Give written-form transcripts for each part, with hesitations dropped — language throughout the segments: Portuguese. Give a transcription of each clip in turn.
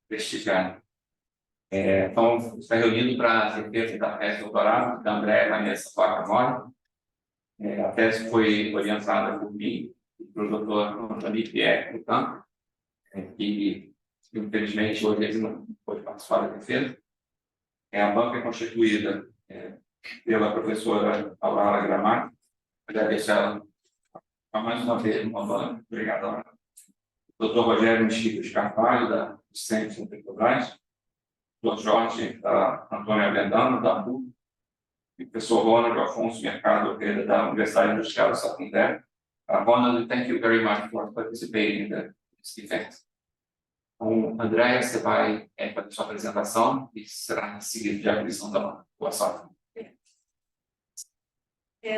prestigiando. Então, está reunido para a defesa da tese de doutorado da Andréa Vanessa Guacamole. A tese foi orientada por mim e pelo doutor Antônio Pierre, que infelizmente hoje ele não pôde participar da defesa. A banca é constituída pela professora Aurora Gramar. Agradeço ela mais uma vez uma banca. Obrigado. Dr. Rogério Mesquita de Carvalho, da Centro de Petrobras. Dr. Jorge da Antônia Vendano, da PUC. E professor Ronald Afonso Mercado, da Universidade Industrial de Santander. Ronald, thank you very much for participating in this event. Andréa, você vai fazer sua apresentação e será seguida de apresentação da boa sorte.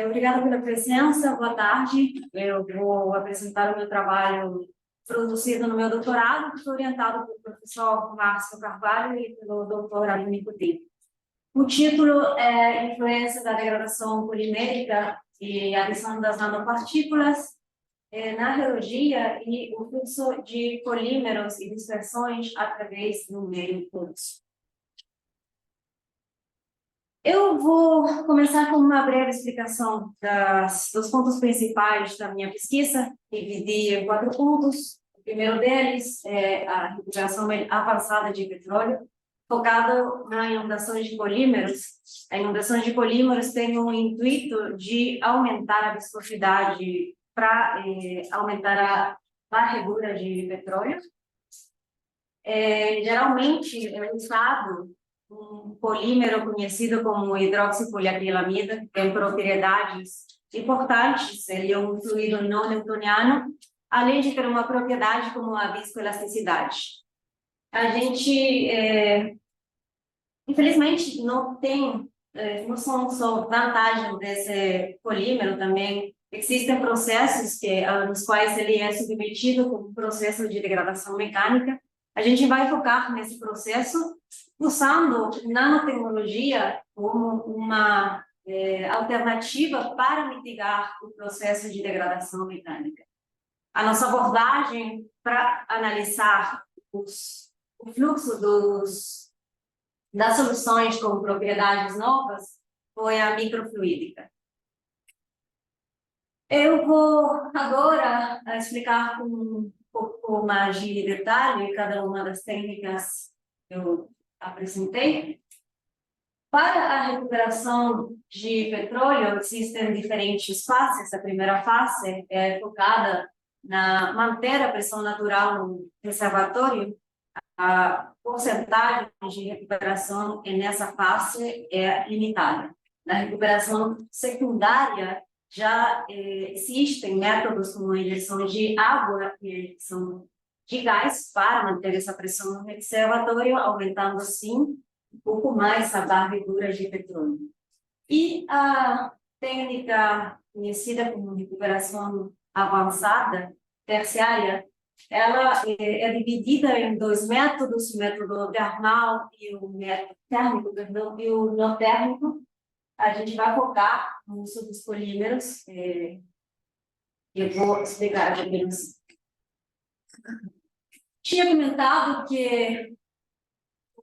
Obrigada pela presença, boa tarde. Eu vou apresentar o meu trabalho produzido no meu doutorado, que foi orientado pelo professor Márcio Carvalho e pelo doutor Aline Coutinho. O título é Influência da degradação polimérica e adição das nanopartículas na rheologia e o fluxo de polímeros e dispersões através do meio fluxo. Eu vou começar com uma breve explicação dos pontos principais da minha pesquisa, dividir em 4 pontos. O primeiro deles é a recuperação avançada de petróleo, focado na inundação de polímeros. A inundação de polímeros tem o intuito de aumentar a viscosidade para aumentar a varredura de petróleo. Geralmente é usado um polímero conhecido como hidroxipoliacrilamida, que tem propriedades importantes. Ele é um fluido não newtoniano, além de ter uma propriedade como a viscoelasticidade. A gente, infelizmente, não são só vantagens desse polímero, também existem processos nos quais ele é submetido como processo de degradação mecânica. A gente vai focar nesse processo usando nanotecnologia como uma alternativa para mitigar o processo de degradação mecânica. A nossa abordagem para analisar o fluxo das soluções com propriedades novas foi a microfluídica. Eu vou agora explicar com um pouco mais de detalhe cada uma das técnicas que eu apresentei. Para a recuperação de petróleo, existem diferentes fases. A primeira fase é focada na manter a pressão natural no reservatório. A porcentagem de recuperação nessa fase é limitada. Na recuperação secundária, já existem métodos como a injeção de água e a injeção de gás para manter essa pressão no reservatório, aumentando, sim, um pouco mais a varredura de petróleo. E a técnica conhecida como recuperação avançada, terciária, ela é dividida em 2 métodos, o método termal e o método térmico, e o não térmico. A gente vai focar no uso dos polímeros, eu vou explicar a diferença. Tinha comentado que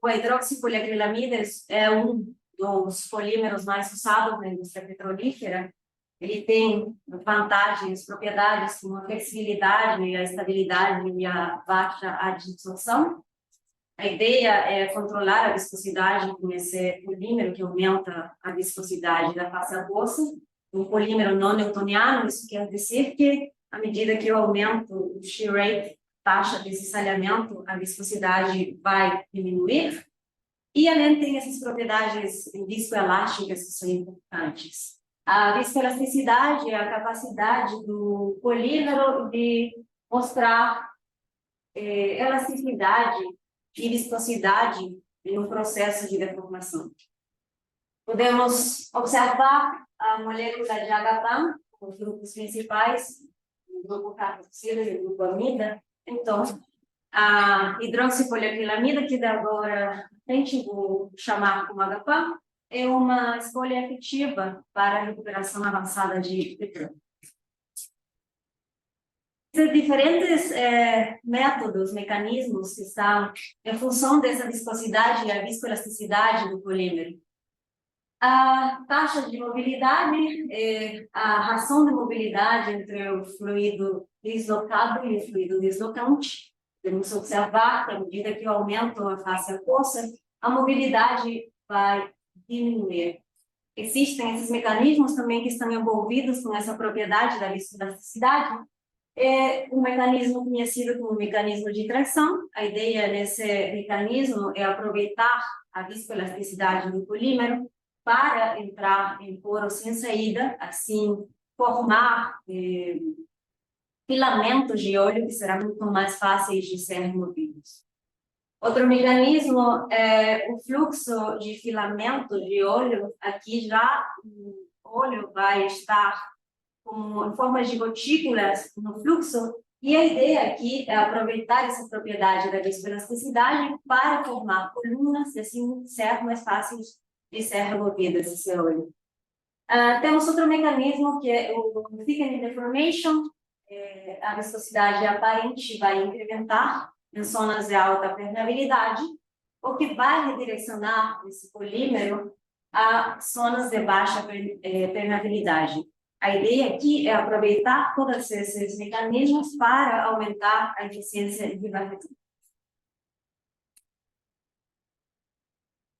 o hidroxipoliacrilamida é um dos polímeros mais usados na indústria petrolífera. Ele tem vantagens, propriedades como a flexibilidade, a estabilidade e a baixa adsorção. A ideia é controlar a viscosidade com esse polímero, que aumenta a viscosidade da face aquosa. Um polímero não newtoniano, isso quer dizer que, à medida que eu aumento o shear rate, taxa de cisalhamento, a viscosidade vai diminuir. E, além, tem essas propriedades viscoelásticas que são importantes. A viscoelasticidade é a capacidade do polímero de mostrar elasticidade e viscosidade no processo de deformação. Podemos observar a molécula de HPAM, os grupos principais, o grupo carboxila e o grupo amida. Então, a hidroxipoliacrilamida, que agora a gente vou chamar como HPAM, é uma escolha efetiva para a recuperação avançada de petróleo. diferentes métodos, mecanismos que estão em função dessa viscosidade e a viscoelasticidade do polímero. A taxa de mobilidade é a ração de mobilidade entre o fluido deslocado e o fluido deslocante. Podemos observar que, à medida que eu aumento a face aquosa, a mobilidade vai diminuir. Existem esses mecanismos também que estão envolvidos com essa propriedade da viscoelasticidade. É um mecanismo conhecido como mecanismo de tração. A ideia desse mecanismo é aproveitar a viscoelasticidade do polímero para entrar em poros sem saída, assim formar filamentos de óleo que serão muito mais fáceis de serem removidos. Outro mecanismo é o fluxo de filamento de óleo. Aqui já o óleo vai estar em forma de gotículas no fluxo, e a ideia aqui é aproveitar essa propriedade da viscoelasticidade para formar colunas e assim ser mais fáceis de ser removidas esse óleo. Temos outro mecanismo que é o thickening deformation. A viscosidade aparente vai incrementar em zonas de alta permeabilidade, o que vai redirecionar esse polímero a zonas de baixa permeabilidade. A ideia aqui é aproveitar todos esses mecanismos para aumentar a eficiência de varredura.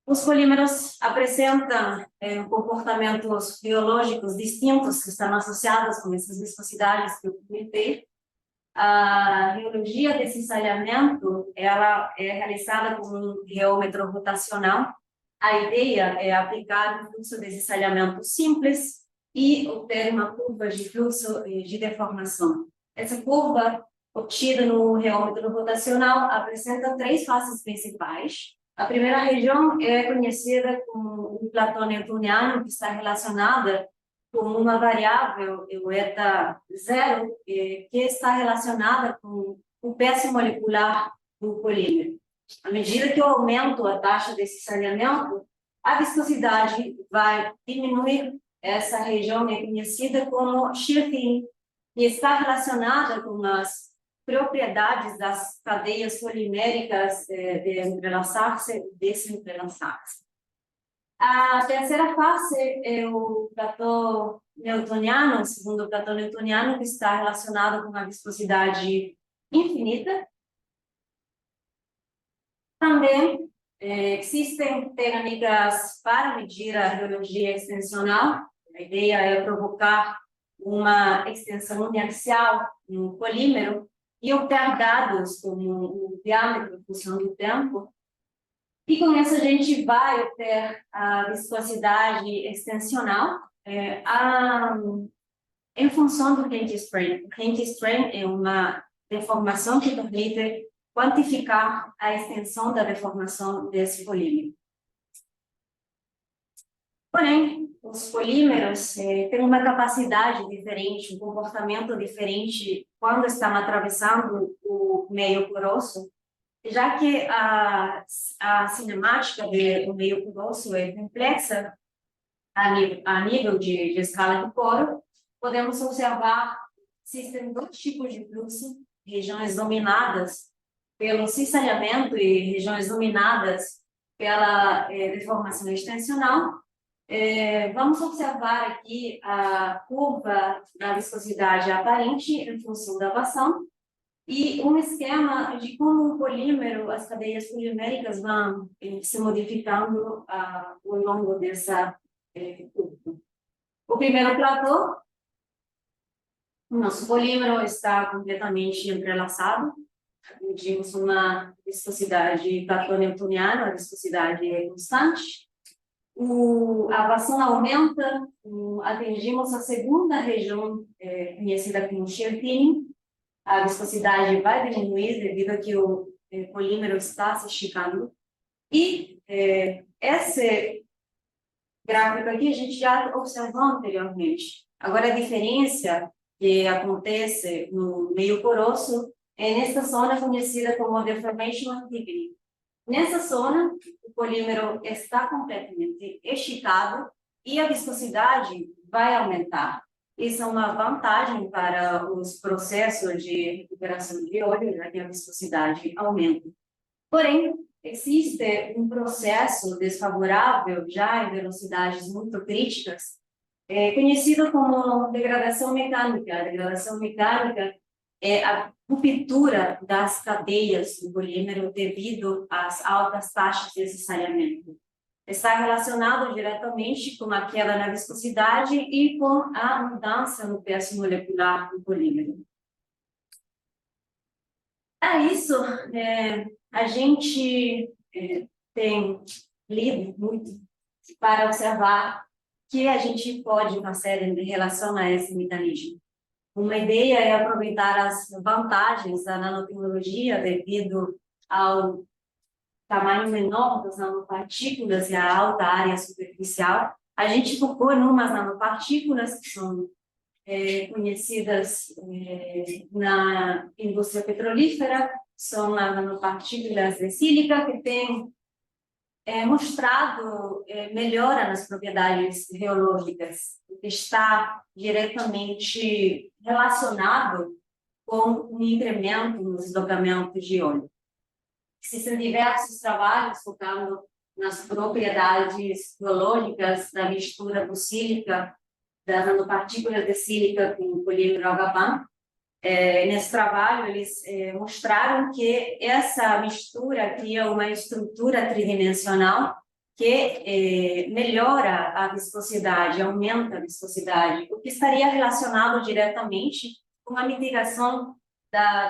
Os polímeros apresentam comportamentos biológicos distintos que estão associados com essas viscosidades que eu comentei. A biologia de cisalhamento ela é realizada com um reômetro rotacional. A ideia é aplicar um fluxo de cisalhamento simples e obter uma curva de fluxo de deformação. Essa curva, obtida no reômetro rotacional, apresenta 3 faces principais. A primeira região é conhecida como o platô newtoniano, que está relacionada com uma variável, o eta zero, que está relacionada com o peso molecular do polímero. À medida que eu aumento a taxa de cisalhamento, a viscosidade vai diminuir. Essa região é conhecida como shear thinning e está relacionada com as propriedades das cadeias poliméricas de entrelaçar-se e desentrelaçar-se. A terceira fase é o platô newtoniano, o segundo platô newtoniano, que está relacionado com a viscosidade infinita. Também existem técnicas para medir a radiologia extensional. A ideia é provocar uma extensão uniaxial no polímero e obter dados como o diâmetro em função do tempo. E com isso a gente vai obter a viscosidade extensional em função do Rentgen strain. O Rentgen strain é uma deformação que permite quantificar a extensão da deformação desse polímero. Porém, os polímeros têm uma capacidade diferente, um comportamento diferente quando estão atravessando o meio poroso, já que a cinemática do meio poroso é complexa a nível de escala de poro. Podemos observar que existem 2 tipos de fluxo, regiões dominadas pelo cisalhamento e regiões dominadas pela deformação extensional. Vamos observar aqui a curva da viscosidade aparente em função da equação e um esquema de como o polímero, as cadeias poliméricas vão se modificando ao longo dessa curva. O primeiro platô, o nosso polímero está completamente entrelaçado. Medimos uma viscosidade platô newtoniana, a viscosidade é constante. A equação aumenta, atingimos a segunda região conhecida como shear thinning. A viscosidade vai diminuir devido a que o polímero está se esticando. E esse gráfico aqui a gente já observou anteriormente. Agora, a diferença que acontece no meio poroso é nessa zona conhecida como deformation thickening. Nessa zona, o polímero está completamente esticado e a viscosidade vai aumentar. Isso é uma vantagem para os processos de recuperação de óleo, já que a viscosidade aumenta. Porém, existe um processo desfavorável, já em velocidades muito críticas, conhecido como degradação mecânica. A degradação mecânica é a ruptura das cadeias do polímero devido às altas taxas de cessalhamento. Está relacionado diretamente com a queda na viscosidade e com a mudança no peso molecular do polímero. A isso, a gente tem lido muito para observar que a gente pode fazer em relação a esse mecanismo. Uma ideia é aproveitar as vantagens da nanotecnologia devido ao tamanho menor das nanopartículas e a alta área superficial. A gente focou em umas nanopartículas que são conhecidas na indústria petrolífera, são as nanopartículas de sílica, que têm mostrado melhora nas propriedades geológicas, que está diretamente relacionado com um incremento no deslocamento de óleo. Existem diversos trabalhos focando nas propriedades geológicas da mistura do sílica, das nanopartículas de sílica com polímero HPAN. Nesse trabalho, eles mostraram que essa mistura cria uma estrutura tridimensional que melhora a viscosidade, aumenta a viscosidade, o que estaria relacionado diretamente com a mitigação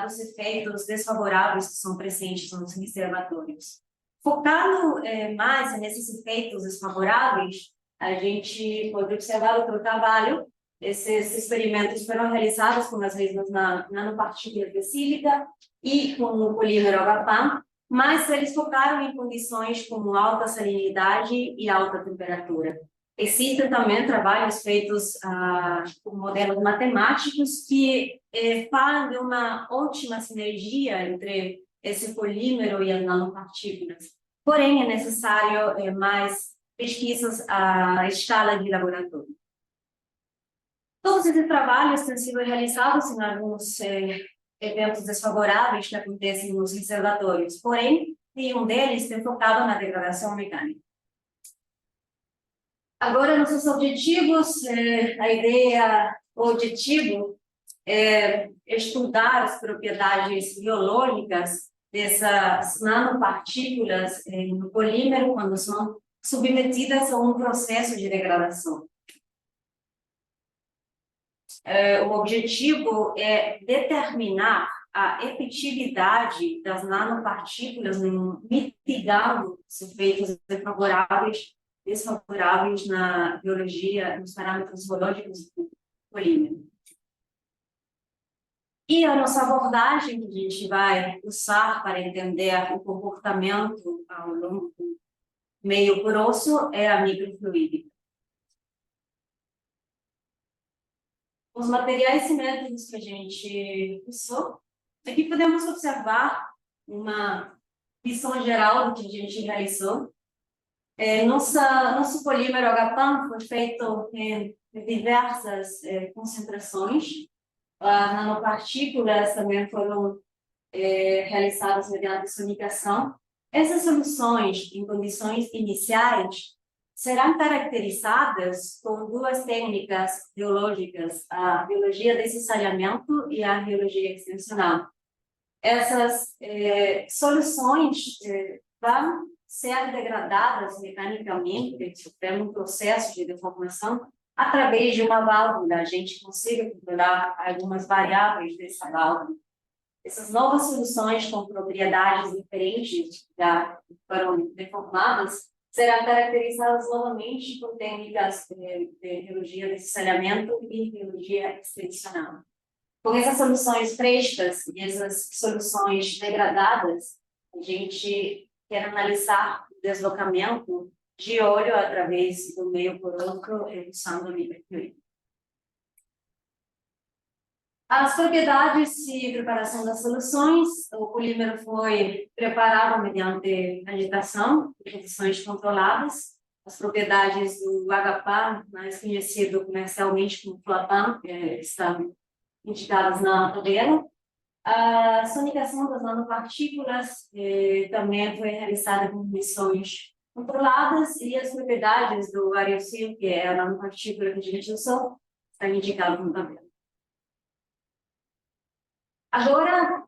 dos efeitos desfavoráveis que são presentes nos reservatórios. Focando mais nesses efeitos desfavoráveis, a gente pode observar outro trabalho. Esses experimentos foram realizados com as mesmas nanopartículas de sílica e com o polímero HPAN, mas eles focaram em condições como alta salinidade e alta temperatura. Existem também trabalhos feitos com modelos matemáticos que falam de uma ótima sinergia entre esse polímero e as nanopartículas. Porém, é necessário mais pesquisas à escala de laboratório. Todos esses trabalhos têm sido realizados em alguns eventos desfavoráveis que acontecem nos reservatórios, porém, nenhum deles tem focado na degradação mecânica. Agora, nossos objetivos, o objetivo é estudar as propriedades biológicas dessas nanopartículas no polímero quando são submetidas a um processo de degradação. O objetivo é determinar a efetividade das nanopartículas em mitigando os efeitos desfavoráveis na biologia, nos parâmetros biológicos do polímero. E a nossa abordagem que a gente vai usar para entender o comportamento ao longo do meio grosso é a microfluídica. Os materiais simétricos que a gente usou, aqui podemos observar uma visão geral do que a gente realizou. Nosso polímero HPAN foi feito em diversas concentrações. As nanopartículas também foram realizadas mediante sonicação. Essas soluções, em condições iniciais, serão caracterizadas por duas técnicas biológicas, a biologia de cessalhamento e a biologia extensional. Essas soluções vão ser degradadas mecanicamente, sofrendo um processo de deformação, através de uma válvula. A gente consegue controlar algumas variáveis dessa válvula. Essas novas soluções com propriedades diferentes já foram deformadas, serão caracterizadas novamente por técnicas de biologia de cessalhamento e biologia extensional. Com essas soluções frescas e essas soluções degradadas, a gente quer analisar o deslocamento de óleo através do meio poroso usando a microfluídica. As propriedades de preparação das soluções: o polímero foi preparado mediante agitação em condições controladas. as propriedades do HPA, mais conhecido comercialmente como Flapan, que estão indicadas na tabela. A sonicação das nanopartículas também foi realizada com medições controladas e as propriedades do aerosol, que é a nanopartícula que a gente usou, estão indicadas na tabela. Agora,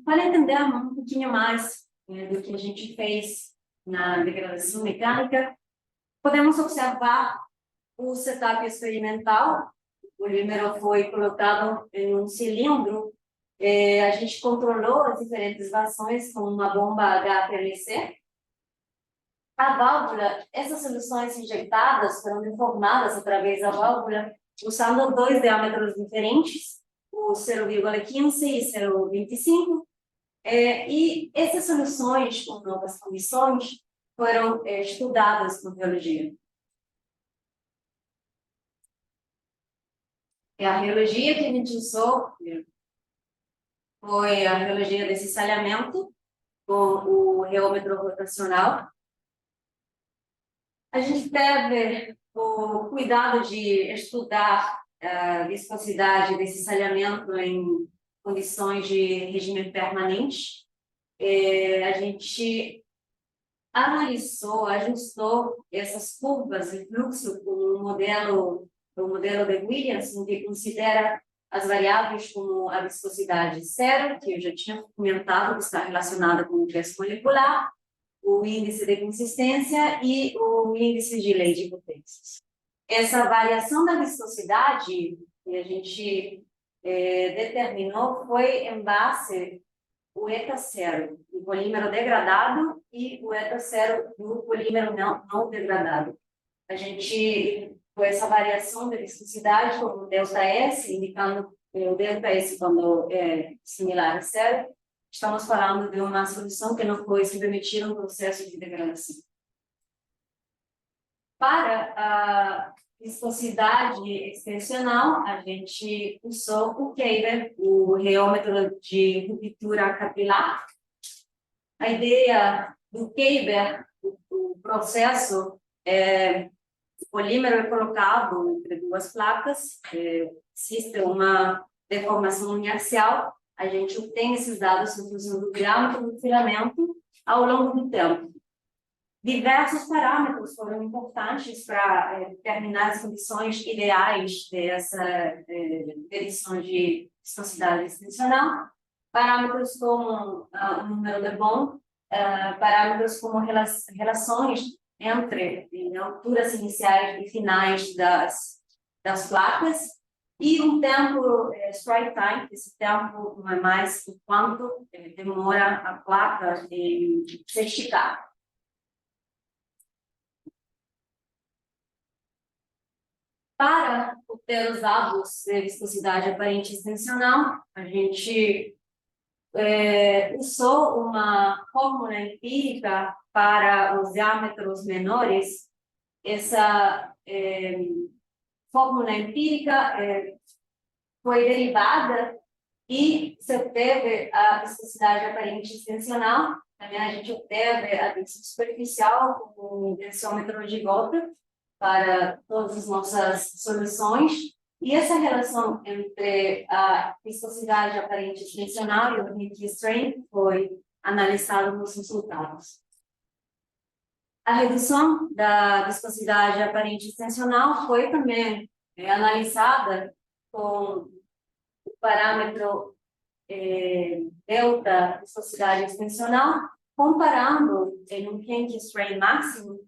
para entender um pouquinho mais do que a gente fez na degradação mecânica, podemos observar o setup experimental. O polímero foi colocado em um cilindro. A gente controlou as diferentes vazões com uma bomba HPLC. A válvula, essas soluções injetadas foram deformadas através da válvula, usando dois diâmetros diferentes, o 0,15 e 0,25. E essas soluções, com novas condições, foram estudadas com biologia. A biologia que a gente usou foi a biologia desse salhamento com o reômetro rotacional. A gente teve o cuidado de estudar a viscosidade desse salhamento em condições de regime permanente. A gente analisou, ajustou essas curvas de fluxo com o modelo de Williamson, que considera as variáveis como a viscosidade zero, que eu já tinha comentado, que está relacionada com o peso molecular, o índice de consistência e o índice de lei de potências. Essa variação da viscosidade que a gente determinou foi em base o eta zero do polímero degradado e o eta zero do polímero não degradado. A gente, com essa variação da viscosidade, como delta S, indicando o delta S quando é similar a zero, estamos falando de uma solução que não foi submetida a um processo de degradação. Para a viscosidade extensional, a gente usou o Keiber, o reômetro de ruptura capilar. A ideia do Keiber, o processo, o polímero é colocado entre duas placas, existe uma deformação inercial, a gente obtém esses dados usando o diâmetro do filamento ao longo do tempo. Diversos parâmetros foram importantes para determinar as condições ideais dessa medição de viscosidade extensional. Parâmetros como o número de Bond, parâmetros como relações entre alturas iniciais e finais das placas, e um tempo strike time, esse tempo não é mais o quanto demora a placa em se esticar. Para obter os dados de viscosidade aparente extensional, a gente usou uma fórmula empírica para os diâmetros menores. Essa fórmula empírica foi derivada e se obteve a viscosidade aparente extensional. Também a gente obteve a tensão superficial com o tensômetro de Gotha para todas as nossas soluções, e essa relação entre a viscosidade aparente extensional e o limit strain foi analisada nos resultados. A redução da viscosidade aparente extensional foi também analisada com o parâmetro delta viscosidade extensional, comparando em um kink strain máximo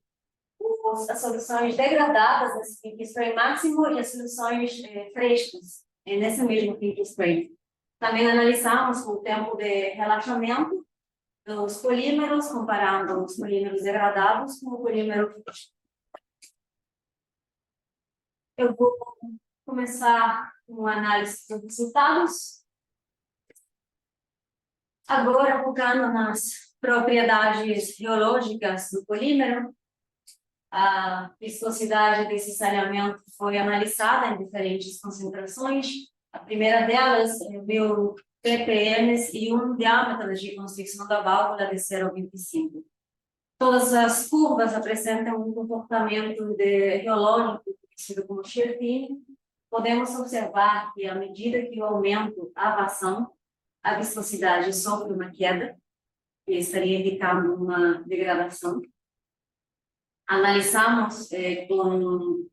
as soluções degradadas nesse kink strain máximo e as soluções frescas nesse mesmo kink strain. Também analisamos o tempo de relaxamento dos polímeros, comparando os polímeros degradados com o polímero fresco. Eu vou começar com a análise dos resultados. Agora, focando nas propriedades geológicas do polímero, a viscosidade desse saneamento foi analisada em diferentes concentrações. A primeira delas viu ppm e um diâmetro de constricção da válvula de 0,25. Todas as curvas apresentam um comportamento geológico conhecido como shear thinning. Podemos observar que, à medida que eu aumento a vazão, a viscosidade sofre uma queda, que estaria indicando uma degradação. Analisamos com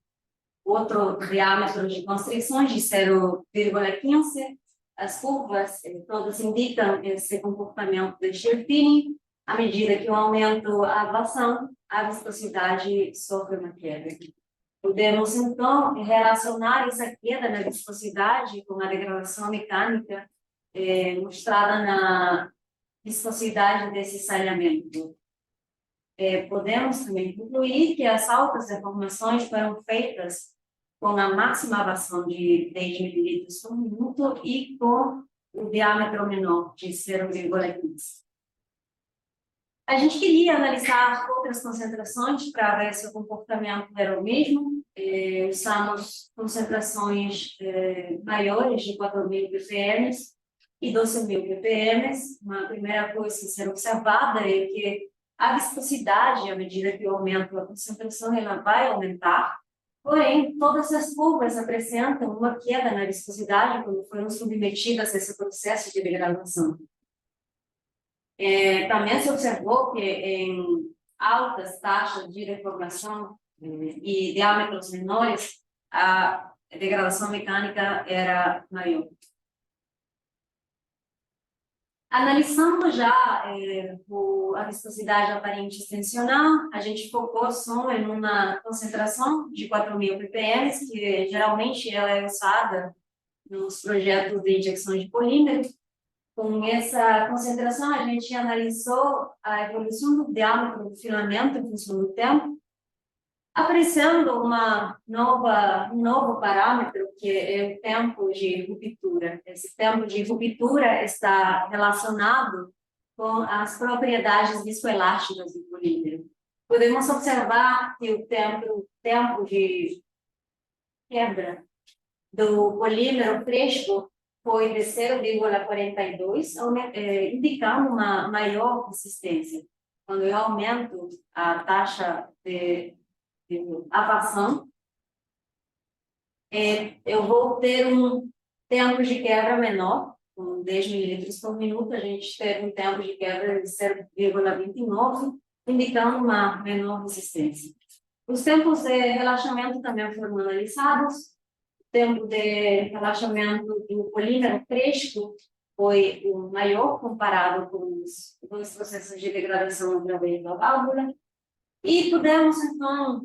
outro diâmetro de constrições de 0,15. As curvas todas indicam esse comportamento de shear thinning. À medida que eu aumento a vazão, a viscosidade sofre uma queda. Podemos, então, relacionar essa queda na viscosidade com a degradação mecânica mostrada na viscosidade desse saneamento. Podemos também concluir que as altas deformações foram feitas com a máxima vazão de 10 mililitros por minuto e com o diâmetro menor de 0,15. A gente queria analisar outras concentrações para ver se o comportamento era o mesmo. Usamos concentrações maiores de 4.000 ppm e 12.000 ppm. Uma primeira coisa a ser observada é que a viscosidade, à medida que eu aumento a concentração, ela vai aumentar. Porém, todas as curvas apresentam uma queda na viscosidade quando foram submetidas a esse processo de degradação. Também se observou que em altas taxas de deformação e diâmetros menores, a degradação mecânica era maior. Analisando já a viscosidade aparente extensional, a gente focou só em uma concentração de 4.000 ppm, que geralmente ela é usada nos projetos de injeção de polímero. Com essa concentração, a gente analisou a evolução do diâmetro do filamento em função do tempo, aparecendo um novo parâmetro, que é o tempo de ruptura. Esse tempo de ruptura está relacionado com as propriedades viscoelásticas do polímero. Podemos observar que o tempo de quebra do polímero fresco foi de 0,42, indicando uma maior resistência. Quando eu aumento a taxa de vazão, eu vou ter um tempo de quebra menor, com 10 mililitros por minuto, a gente tem um tempo de quebra de 0,29, indicando uma menor resistência. Os tempos de relaxamento também foram analisados. O tempo de relaxamento do polímero fresco foi o maior comparado com os dois processos de degradação através da válvula. E podemos, então,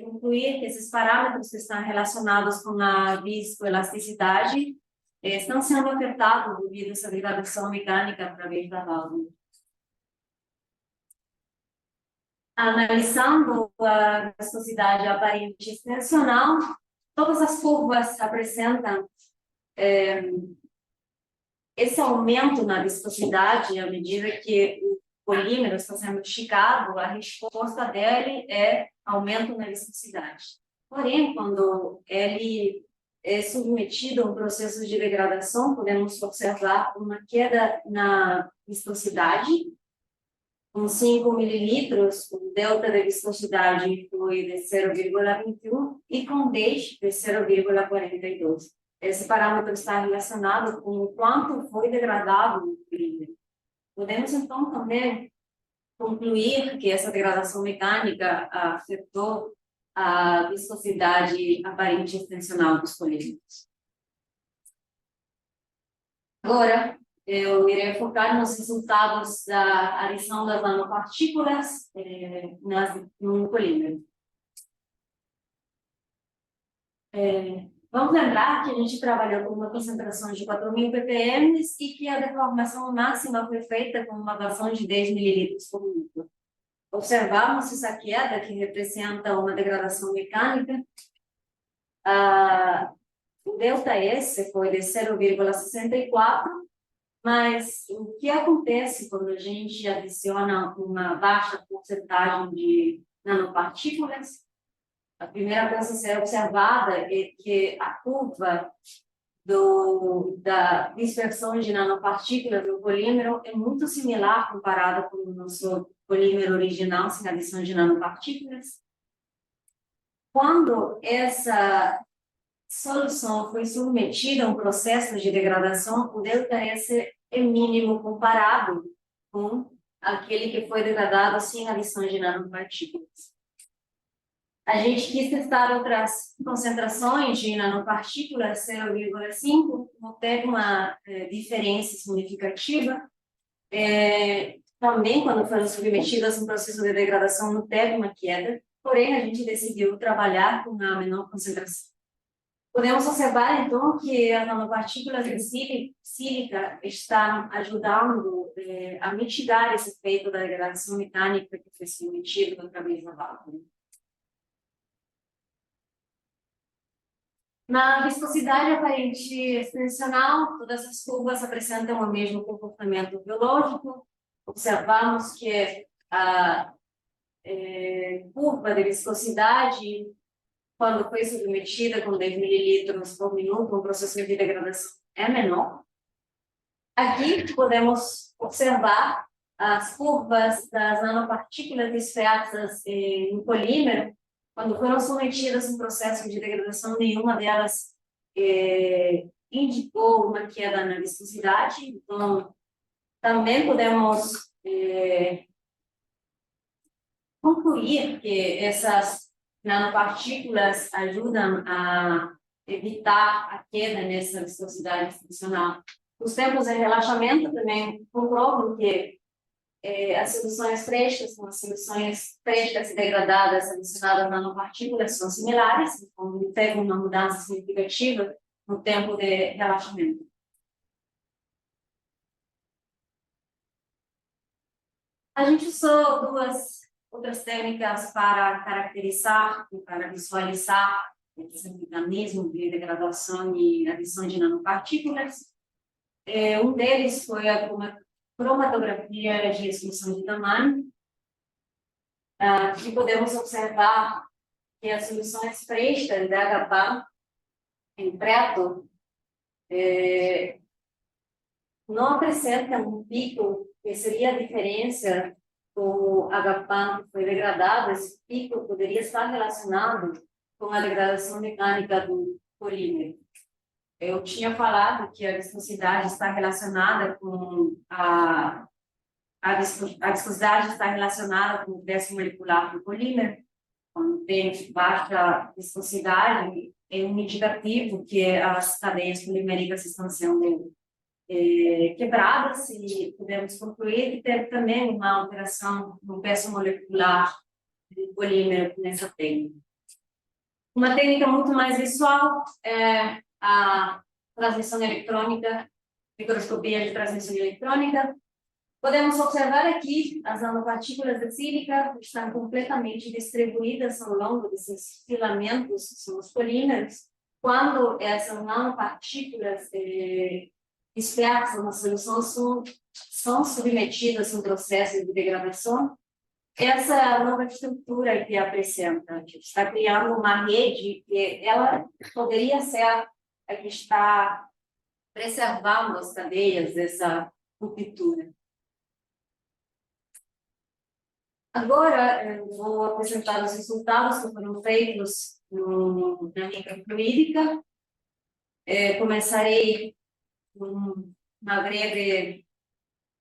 concluir que esses parâmetros que estão relacionados com a viscoelasticidade estão sendo afetados devido a essa degradação mecânica através da válvula. Analisando a viscosidade aparente extensional, todas as curvas apresentam esse aumento na viscosidade à medida que o polímero está sendo esticado, a resposta dele é aumento na viscosidade. Porém, quando ele é submetido a um processo de degradação, podemos observar uma queda na viscosidade. Com 5 mililitros, o delta da viscosidade foi de 0,21 e com 10 de 0,42. Esse parâmetro está relacionado com o quanto foi degradado o polímero. Podemos, então, também concluir que essa degradação mecânica afetou a viscosidade aparente extensional dos polímeros. Agora, eu irei focar nos resultados da adição das nanopartículas no polímero. Vamos lembrar que a gente trabalhou com uma concentração de 4.000 ppm e que a deformação máxima foi feita com uma vazão de 10 mililitros por minuto. Observamos essa queda, que representa uma degradação mecânica. O ΔS foi de 0,64, mas o que acontece quando a gente adiciona uma baixa porcentagem de nanopartículas? A primeira coisa a ser observada é que a curva da dispersão de nanopartículas do polímero é muito similar comparada com o nosso polímero original sem adição de nanopartículas. Quando essa solução foi submetida a um processo de degradação, o delta S é mínimo comparado com aquele que foi degradado sem adição de nanopartículas. A gente quis testar outras concentrações de nanopartículas, 0,5, não teve uma diferença significativa. Também, quando foram submetidas a um processo de degradação, não teve uma queda, porém, a gente decidiu trabalhar com a menor concentração. Podemos observar, então, que as nanopartículas de sílica estão ajudando a mitigar esse efeito da degradação mecânica que foi submetido através da válvula. Na viscosidade aparente extensional, todas as curvas apresentam o mesmo comportamento biológico. Observamos que a curva de viscosidade, quando foi submetida com 10 mililitros por minuto, o processo de degradação é menor. Aqui podemos observar as curvas das nanopartículas dispersas no polímero. Quando foram submetidas a um processo de degradação, nenhuma delas indicou uma queda na viscosidade. Então, também podemos concluir que essas nanopartículas ajudam a evitar a queda nessa viscosidade funcional. Os tempos de relaxamento também comprovam que as soluções frescas com as soluções frescas e degradadas adicionadas a nanopartículas são similares, então não teve uma mudança significativa no tempo de relaxamento. A gente usou duas outras técnicas para caracterizar e para visualizar esse mecanismo de degradação e adição de nanopartículas. Um deles foi a cromatografia de exclusão de tamanho. Aqui podemos observar que as soluções frescas da HPAM em preto não apresentam um pico, que seria a diferença do HPAM que foi degradado. Esse pico poderia estar relacionado com a degradação mecânica do polímero. Eu tinha falado que a viscosidade está relacionada com a viscosidade está relacionada com o peso molecular do polímero. Quando tem baixa viscosidade, é um indicativo que as cadeias poliméricas estão sendo quebradas, e podemos concluir que teve também uma alteração no peso molecular do polímero nessa técnica. Uma técnica muito mais visual é a transmissão eletrônica, microscopia de transmissão eletrônica. Podemos observar aqui as nanopartículas de sílica estão completamente distribuídas ao longo desses filamentos, são os polímeros. Quando essas nanopartículas dispersas na solução são submetidas a um processo de degradação, essa nova estrutura que apresenta está criando uma rede que ela poderia ser a que está preservando as cadeias dessa ruptura. Agora, eu vou apresentar os resultados que foram feitos na microfluídica. Começarei com uma breve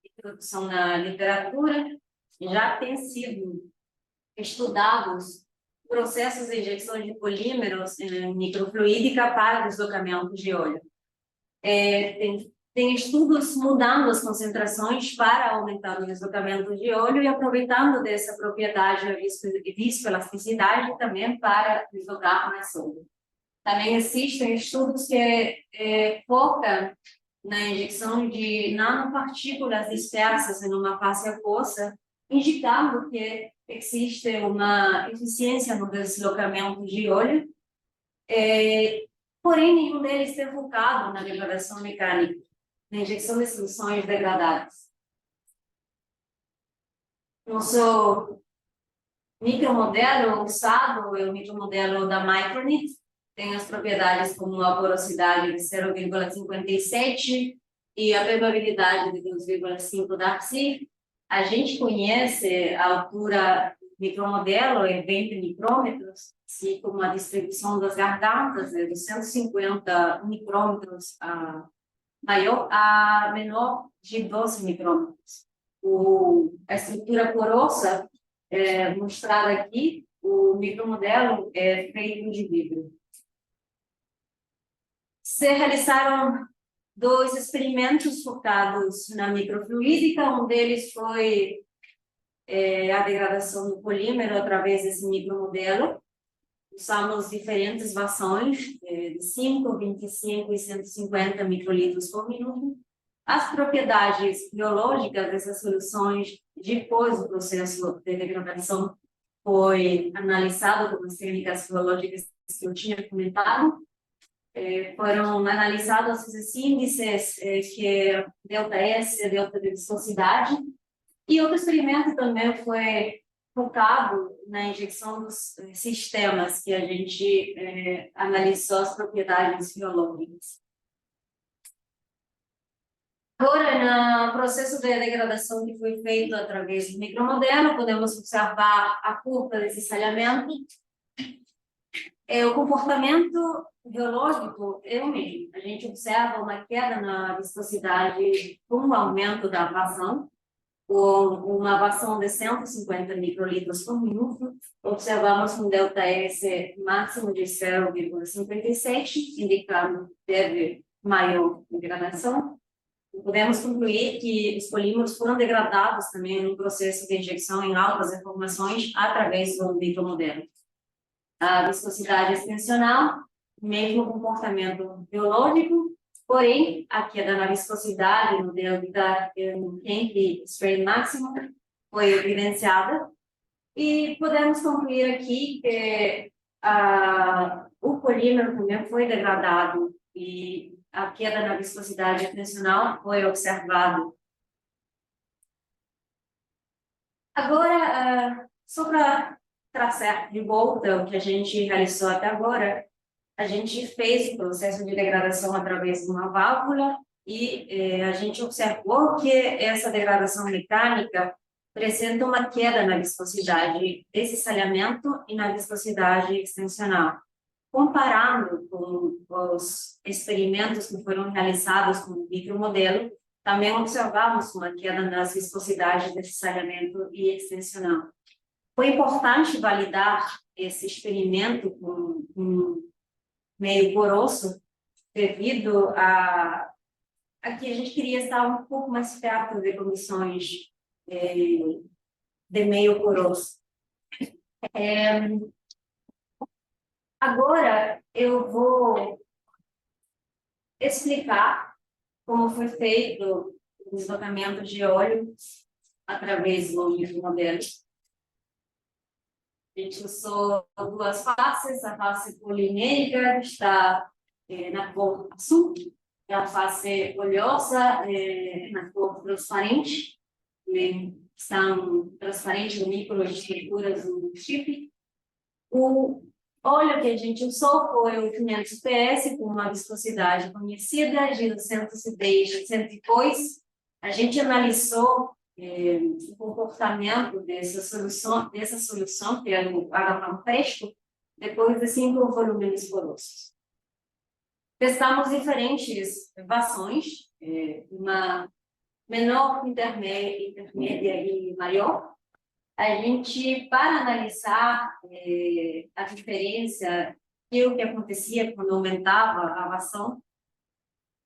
introdução na literatura. Já tem sido estudados processos de injeção de polímeros em microfluídica para deslocamento de óleo. Tem estudos mudando as concentrações para aumentar o deslocamento de óleo e aproveitando dessa propriedade da viscoelasticidade também para deslocar mais óleo. Também existem estudos que focam na injeção de nanopartículas dispersas em uma face aquosa, indicando que existe uma eficiência no deslocamento de óleo, porém nenhum deles tem focado na degradação mecânica, na injeção de soluções degradadas. Nosso micromodelo usado é o micromodelo da Micronit, tem as propriedades como a porosidade de 0,57 e a permeabilidade de 2,5 da Darcy. A gente conhece a altura do micromodelo, é 20 micrômetros, se com uma distribuição das gargantas é de 150 micrômetros maior a menor de 12 micrômetros. A estrutura porosa mostrada aqui, o micromodelo é feito de vidro. Se realizaram 2 experimentos focados na microfluídica, um deles foi a degradação do polímero através desse micromodelo. Usamos diferentes versões, de 5, 25 e 150 microlitros por minuto. As propriedades biológicas dessas soluções, depois do processo de degradação, foi analisado com as técnicas biológicas que eu tinha comentado. Foram analisados esses índices, que é delta S, delta de viscosidade, e outro experimento também foi focado na injeção dos sistemas, que a gente analisou as propriedades biológicas. Agora, no processo de degradação que foi feito através do micromodelo, podemos observar a curva desse salhamento. O comportamento biológico é o mesmo. A gente observa uma queda na viscosidade com o aumento da vazão, com uma vazão de 150 microlitros por minuto. Observamos um delta S máximo de 0,57, indicando que teve maior degradação. Podemos concluir que os polímeros foram degradados também no processo de injeção em altas informações através do micromodelo. A viscosidade extensional, mesmo comportamento biológico, porém, a queda na viscosidade no delta entre strain máximo foi evidenciada, e podemos concluir aqui que o polímero também foi degradado e a queda na viscosidade extensional foi observado. Agora, só para traçar de volta o que a gente realizou até agora, a gente fez o processo de degradação através de uma válvula e a gente observou que essa degradação mecânica apresenta uma queda na viscosidade desse salhamento e na viscosidade extensional. Comparando com os experimentos que foram realizados com o micromodelo, também observamos uma queda nas viscosidades desse salhamento e extensional. Foi importante validar esse experimento com meio poroso, devido a que a gente queria estar um pouco mais perto de condições de meio poroso. Agora eu vou explicar como foi feito o deslocamento de óleo através do micromodelo. A gente usou 2 faces, a face polimérica está na cor azul, e a face oleosa na cor transparente, são transparentes microestruturas do chip. O óleo que a gente usou foi o 500 PS, com uma viscosidade conhecida de 110 a 102. A gente analisou o comportamento dessa solução, que é o água fresco, depois de 5 volumes porosos. Testamos diferentes versões, uma menor, intermédia e maior. A gente, para analisar a diferença e o que acontecia quando aumentava a vazão,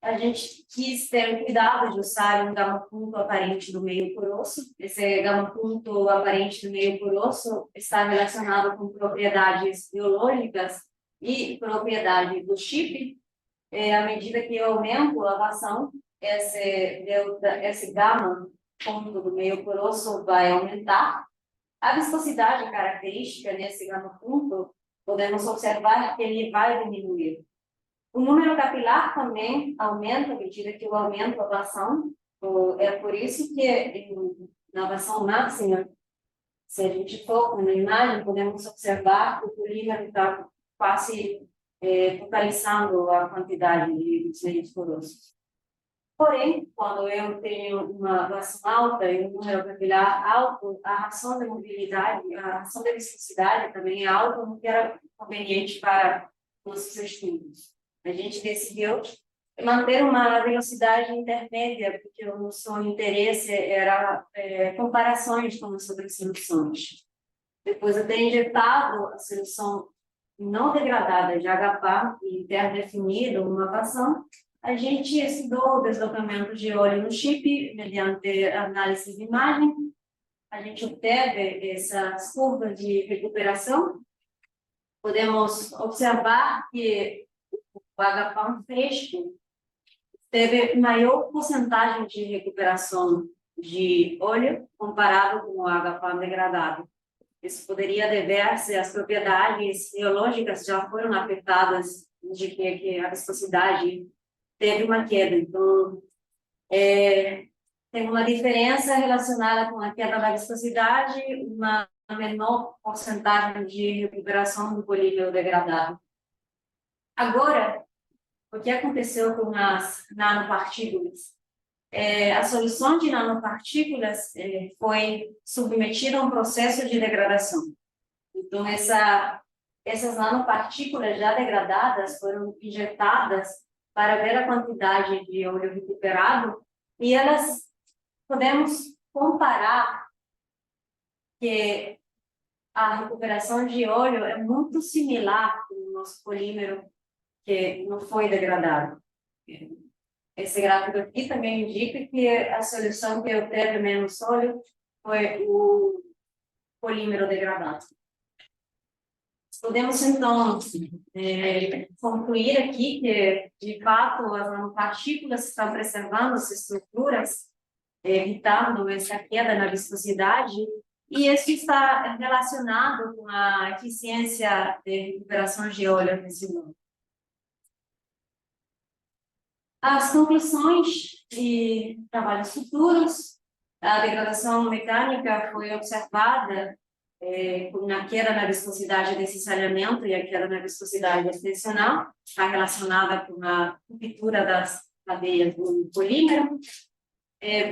a gente quis ter cuidado de usar um gama-ponto aparente do meio poroso. Esse gama-ponto aparente do meio poroso está relacionado com propriedades biológicas e propriedades do chip. À medida que eu aumento a vazão, esse gama-ponto do meio poroso vai aumentar. A viscosidade característica nesse gama-ponto, podemos observar que ele vai diminuir. O número capilar também aumenta à medida que eu aumento a vazão. É por isso que na vazão máxima, se a gente foca na imagem, podemos observar que o polímero está quase totalizando a quantidade de meios porosos. Porém, quando eu tenho uma doação alta e um número capilar alto, a ração da mobilidade, a ração da viscosidade também é alta, não era conveniente para nossos estudos. A gente decidiu manter uma velocidade intermédia, porque o nosso interesse era comparações com as outras soluções. Depois de ter injetado a solução não degradada de HPA e ter definido uma equação, a gente estudou o deslocamento de óleo no chip mediante análise de imagem. A gente obteve essas curvas de recuperação. Podemos observar que o HPA fresco teve maior porcentagem de recuperação de óleo comparado com o HPA degradado. Isso poderia dever-se às propriedades geológicas já foram afetadas de que a viscosidade teve uma queda. Então, tem uma diferença relacionada com a queda da viscosidade, uma menor porcentagem de recuperação do polímero degradado. Agora, o que aconteceu com as nanopartículas? A solução de nanopartículas foi submetida a um processo de degradação. Então, essas nanopartículas já degradadas foram injetadas para ver a quantidade de óleo recuperado e podemos comparar que a recuperação de óleo é muito similar com o nosso polímero que não foi degradado. Esse gráfico aqui também indica que a solução que obteve menos óleo foi o polímero degradado. Podemos, então, concluir aqui que, de fato, as nanopartículas estão preservando as estruturas, evitando essa queda na viscosidade, e isso está relacionado com a eficiência de recuperação de óleo residual. As conclusões de trabalhos futuros: a degradação mecânica foi observada na queda na viscosidade desse saneamento e a queda na viscosidade extensional, está relacionada com a ruptura das cadeias do polímero.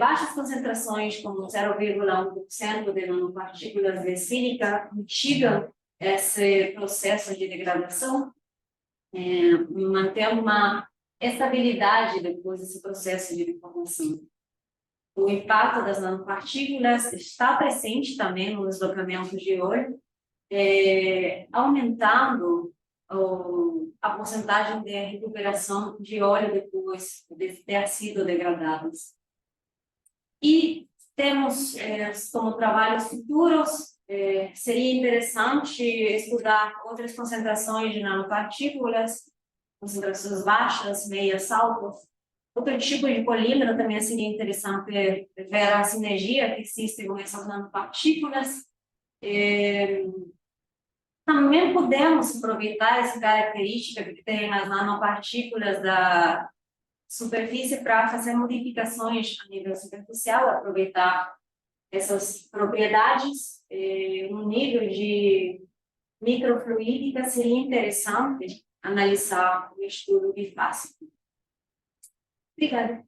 Baixas concentrações, como 0,1% de nanopartículas de sílica, mitigam esse processo de degradação, mantendo uma estabilidade depois desse processo de deformação. O impacto das nanopartículas está presente também no deslocamento de óleo, aumentando a porcentagem de recuperação de óleo depois de ter sido degradados. E temos como trabalhos futuros, seria interessante estudar outras concentrações de nanopartículas, concentrações baixas, meias, altas. Outro tipo de polímero também seria interessante ver a sinergia que existe com essas nanopartículas. Também podemos aproveitar essa característica que tem nas nanopartículas da superfície para fazer modificações a nível superficial, aproveitar essas propriedades. No nível de microfluídica seria interessante analisar o estudo bifásico. Obrigada.